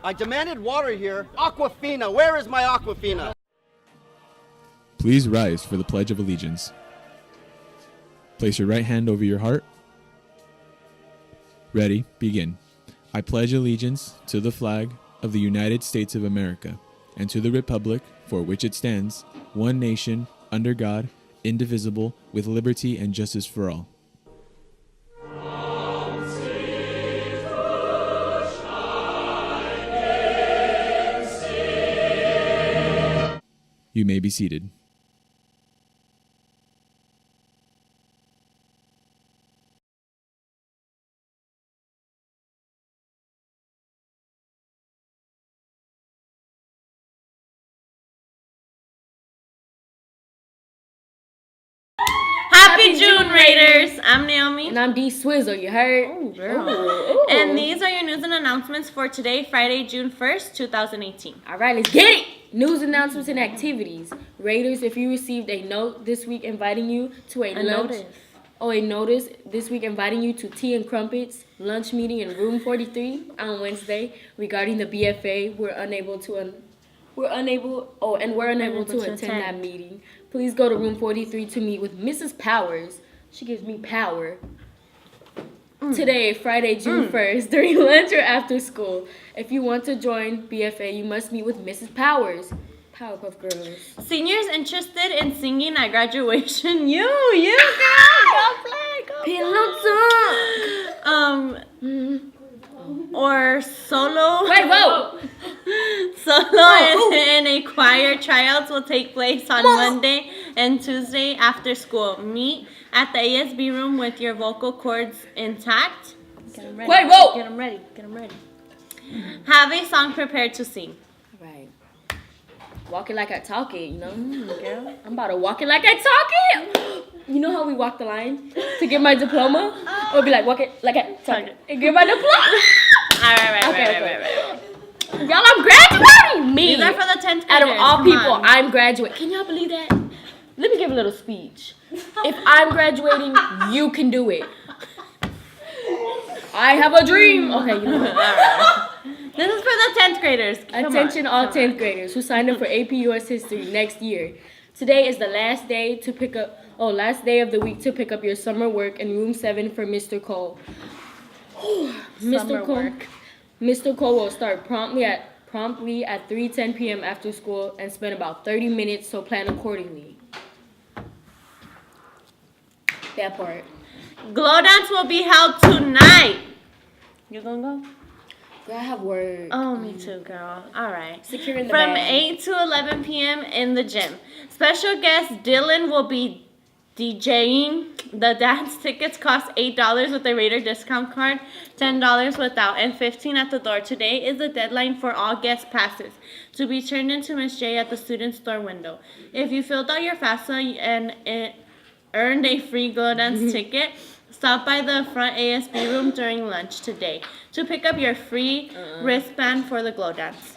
I demanded water here. Aquafina, where is my Aquafina? Please rise for the Pledge of Allegiance. Place your right hand over your heart. Ready, begin. I pledge allegiance to the flag of the United States of America and to the republic for which it stands, one nation, under God, indivisible, with liberty and justice for all. You may be seated. Happy June, Raiders! I'm Naomi. And I'm D Swizzle, you heard? Ooh, girl. Ooh. And these are your news and announcements for today, Friday, June 1st, 2018. All right, let's get it! News announcements and activities. Raiders, if you received a note this week inviting you to a notice this week inviting you to tea and crumpets lunch meeting in room 43 on Wednesday regarding the BFA, we're unable to attend that meeting. Please go to room 43 to meet with Mrs. Powers. She gives me power. Today, Friday, June 1st, during lunch or after school. If you want to join BFA, you must meet with Mrs. Powers. Powerpuff Girls. Seniors interested in singing at graduation, you girl, go play. Or solo. Wait, whoa! Solo and a choir tryouts will take place on Monday and Tuesday after school. Meet at the ASB room with your vocal cords intact. Get them ready. Wait, whoa! Get them ready. Have a song prepared to sing. All right. Walk it like I talk it, you know? Girl, I'm about to walk it like I talk it. You know how we walk the line to get my diploma? Or be like, walk it like I talk it and get my diploma. All right. Y'all, I'm graduating. Me. These are for the 10th graders. Out of all Come people, on. I'm graduating. Can y'all believe that? Let me give a little speech. If I'm graduating, you can do it. I have a dream. Okay, you know what? All right. This is for the 10th graders. Attention all 10th graders who signed up for AP US History next year. Today is the last day of the week to pick up your summer work in room 7 for Mr. Cole. Mr. Cole will start promptly at 3:10 p.m. after school and spend about 30 minutes, so plan accordingly. That part. Glow dance will be held tonight. You gonna go? Girl, I have work. Oh, me too, girl. All right. Securing the From bag. 8 to 11 p.m. in the gym. Special guest Dylan will be DJing. The dance tickets cost $8 with a Raider discount card, $10 without, and $15 at the door. Today is the deadline for all guest passes to be turned into Miss J at the student store window. If you filled out your FAFSA and earned a free glow dance ticket, stop by the front ASB room during lunch today to pick up your free wristband for the glow dance.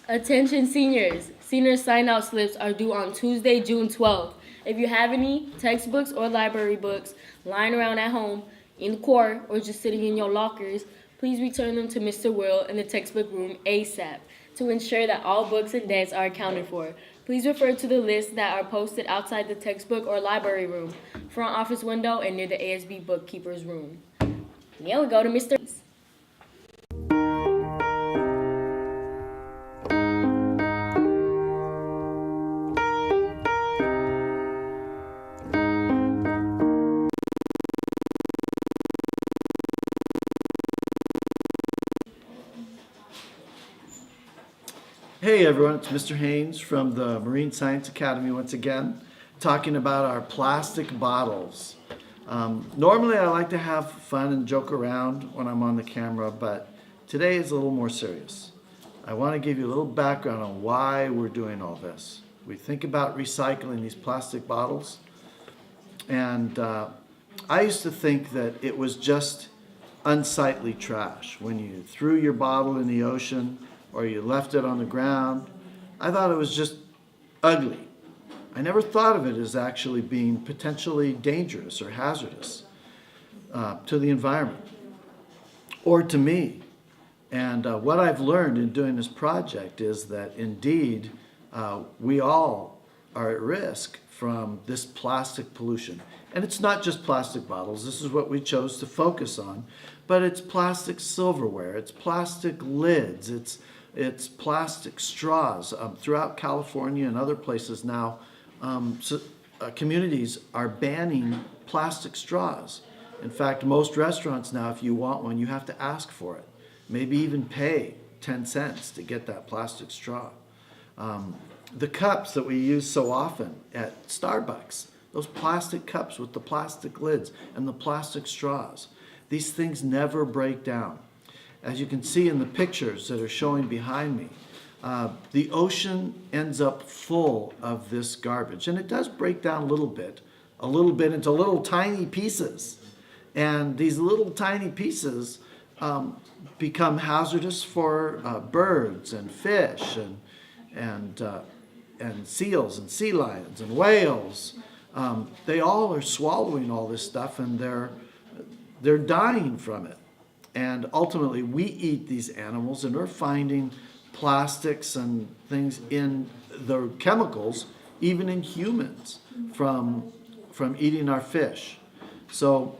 Attention seniors. Senior sign-out slips are due on Tuesday, June 12th. If you have any textbooks or library books lying around at home, in the car, or just sitting in your lockers, please return them to Mr. Will in the textbook room ASAP to ensure that all books and debts are accounted for. Please refer to the lists that are posted outside the textbook or library room, front office window, and near the ASB bookkeeper's room. Now we go to Mr. Hey everyone, it's Mr. Haynes from the Marine Science Academy once again, talking about our plastic bottles. Normally I like to have fun and joke around when I'm on the camera, but today is a little more serious. I want to give you a little background on why we're doing all this. We think about recycling these plastic bottles, and I used to think that it was just unsightly trash. When you threw your bottle in the ocean or you left it on the ground, I thought it was just ugly. I never thought of it as actually being potentially dangerous or hazardous to the environment or to me. And what I've learned in doing this project is that indeed we all are at risk from this plastic pollution. And it's not just plastic bottles, this is what we chose to focus on, but it's plastic silverware, it's plastic lids, it's plastic straws. Throughout California and other places now, communities are banning plastic straws. In fact, most restaurants now, if you want one, you have to ask for it. Maybe even pay 10 cents to get that plastic straw. The cups that we use so often at Starbucks, those plastic cups with the plastic lids and the plastic straws, these things never break down. As you can see in the pictures that are showing behind me, the ocean ends up full of this garbage. And it does break down a little bit into little tiny pieces. And these little tiny pieces become hazardous for birds and fish and seals and sea lions and whales. They all are swallowing all this stuff, and they're dying from it. And ultimately, we eat these animals, and we're finding plastics and things in the chemicals, even in humans, from eating our fish. So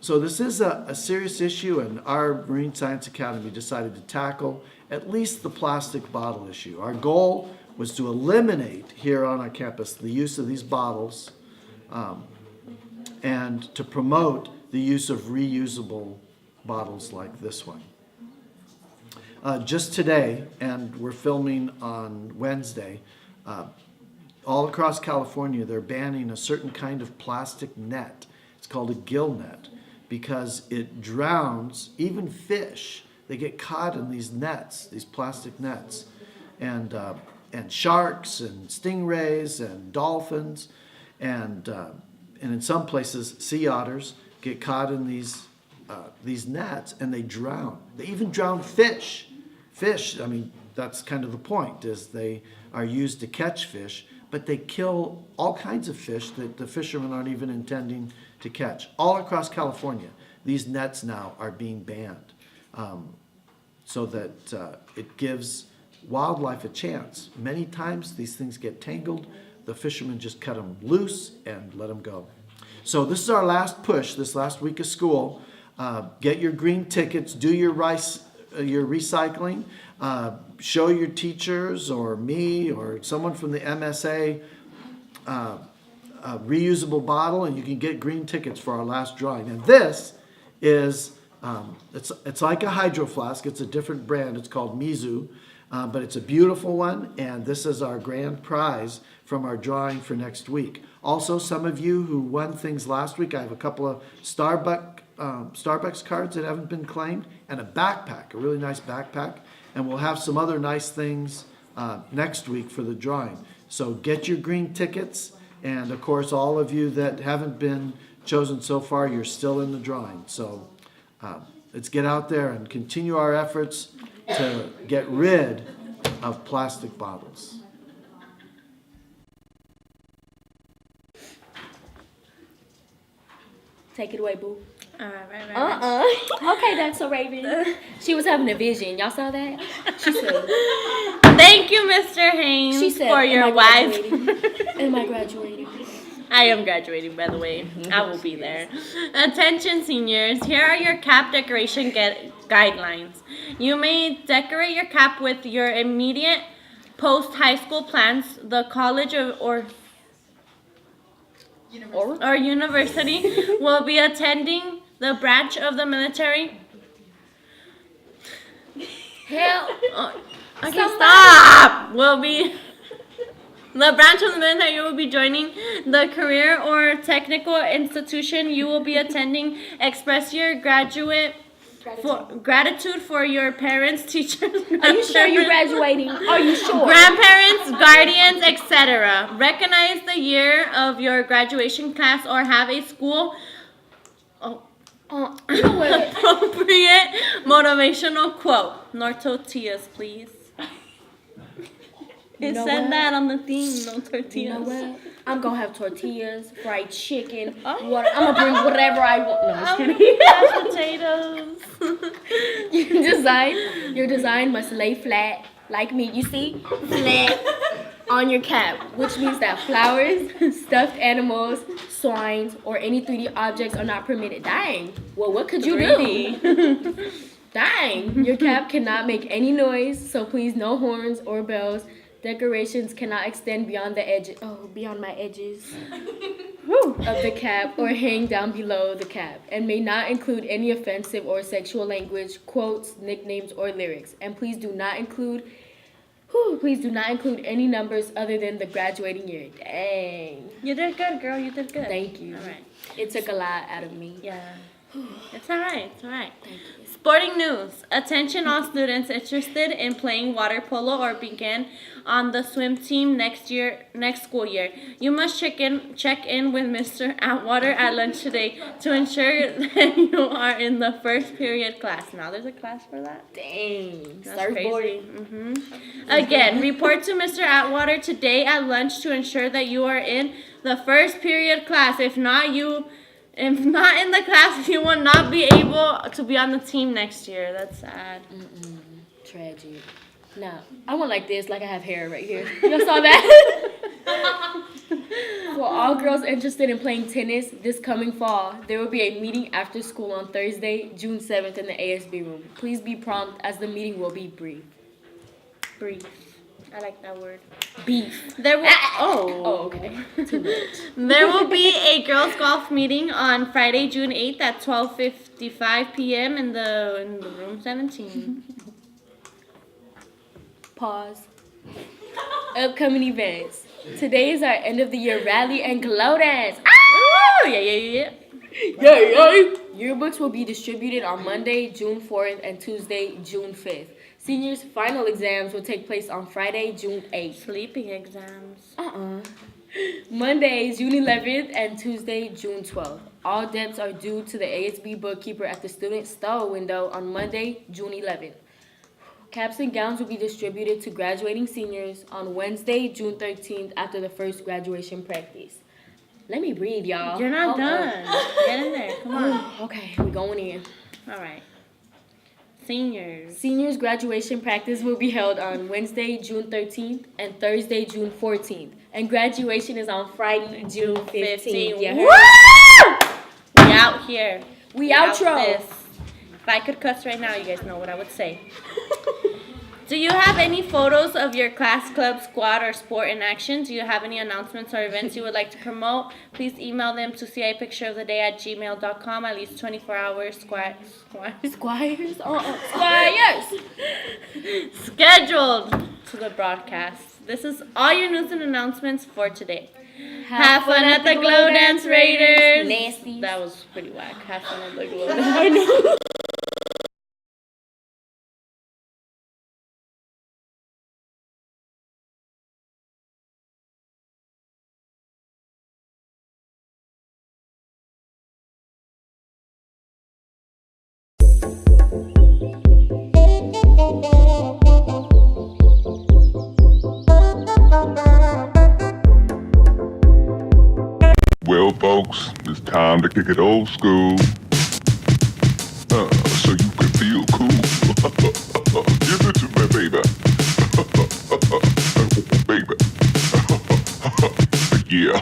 this is a serious issue, and our Marine Science Academy decided to tackle at least the plastic bottle issue. Our goal was to eliminate here on our campus the use of these bottles and to promote the use of reusable bottles like this one. Just today, and we're filming on Wednesday, all across California they're banning a certain kind of plastic net. It's called a gill net, because it drowns even fish. They get caught in these nets, these plastic nets, and sharks and stingrays and dolphins, and in some places sea otters get caught in these nets and they drown. They even drown fish. Fish, I mean, that's kind of the point, is they are used to catch fish, but they kill all kinds of fish that the fishermen aren't even intending to catch. All across California, these nets now are being banned so that it gives wildlife a chance. Many times these things get tangled. The fishermen just cut them loose and let them go. So this is our last push, this last week of school. Get your green tickets, do your recycling, show your teachers or me or someone from the MSA a reusable bottle, and you can get green tickets for our last drawing. And this is, it's like a hydro flask. It's a different brand. It's called Mizu, but it's a beautiful one, and this is our grand prize from our drawing for next week. Also, some of you who won things last week, I have a couple of Starbucks cards that haven't been claimed, and a backpack, a really nice backpack, and we'll have some other nice things next week for the drawing. So get your green tickets, and of course all of you that haven't been chosen so far, you're still in the drawing. So let's get out there and continue our efforts to get rid of plastic bottles. Take it away, boo. Right. Okay, that's so Raven. She was having a vision. Y'all saw that? She said, Thank you, Mr. Haynes, she said, for your am I wise... graduating? Am I graduating? I am graduating, by the way. I will be there. Attention, seniors. Here are your cap decoration guidelines. You may decorate your cap with your immediate post-high school plans, the college or university will be attending, the branch of the military. Help! Okay, stop! Will be the branch of the military you will be joining, the career or technical institution you will be attending. Express your gratitude for your parents, teachers. Are you sure you're graduating? Are you sure? Grandparents, guardians, etc. Recognize the year of your graduation class or have a school appropriate motivational quote. No tortillas, please. It said that on the theme, no tortillas. You know what? I'm gonna have tortillas, fried chicken. Oh. What I'm gonna bring whatever I want. No, I'm I'm just gonna kidding. potatoes. Your design must lay flat, like me. You see, flat on your cap, which means that flowers, stuffed animals, swines, or any 3D objects are not permitted. Dang. Well, what could you do? Dang. Your cap cannot make any noise, so please no horns or bells. Decorations cannot extend beyond the edges. Oh, beyond my edges. Of the cap or hang down below the cap, and may not include any offensive or sexual language, quotes, nicknames, or lyrics. And please do not include any numbers other than the graduating year. Dang. You did good, girl. You did good. Thank you. All right. It took a lot out of me. Yeah. It's all right. It's all right. Sporting news. Attention all students interested in playing water polo or begin on the swim team next school year. You must check in with Mr. Atwater at lunch today to ensure that you are in the first period class. Now there's a class for that? Dang. That's Surfboarding. crazy. Again, report to Mr. Atwater today at lunch to ensure that you are in the first period class. If not in the class, you will not be able to be on the team next year. That's sad. Tragic. Now, I want like this, like I have hair right here. Y'all saw that? For all girls interested in playing tennis this coming fall, there will be a meeting after school on Thursday, June 7th in the ASB room. Please be prompt as the meeting will be brief. Brief. I like that word. Beef. There will Oh, okay. Too much. There will be a girls golf meeting on Friday, June 8th at 12:55 p.m. in the room 17. Pause. Upcoming events. Today is our end of the year rally and glow dance. Ooh, yeah. Yearbooks will be distributed on Monday, June 4th and Tuesday, June 5th. Seniors' final exams will take place on Friday, June 8th. Sleeping exams. Monday, June 11th and Tuesday, June 12th. All debts are due to the ASB bookkeeper at the student stall window on Monday, June 11th. Caps and gowns will be distributed to graduating seniors on Wednesday, June 13th after the first graduation practice. Let me breathe, y'all. You're not Hold done. Get in there. Come on. up. Okay, we're going in. All right. Seniors. Seniors graduation practice will be held on Wednesday, June 13th and Thursday, June 14th. And graduation is on Friday, June 15th. You Woo! heard? We out here. We out outro. this. If I could cuss right now, you guys know what I would say. Do you have any photos of your class, club, squad, or sport in action? Do you have any announcements or events you would like to promote? Please email them to cipictureoftheday@gmail.com at least 24 hours. Squires. Squires? Scheduled to the broadcast. This is all your news and announcements for today. Have fun at the Glow Dance Raiders. Nasty. That was pretty whack. Have fun at the Glow Dance. I know. Well, folks, it's time to kick it old school. So you can feel cool. Give it to me, baby. Baby. Yeah.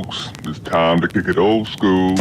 folks, it's time to kick it old school.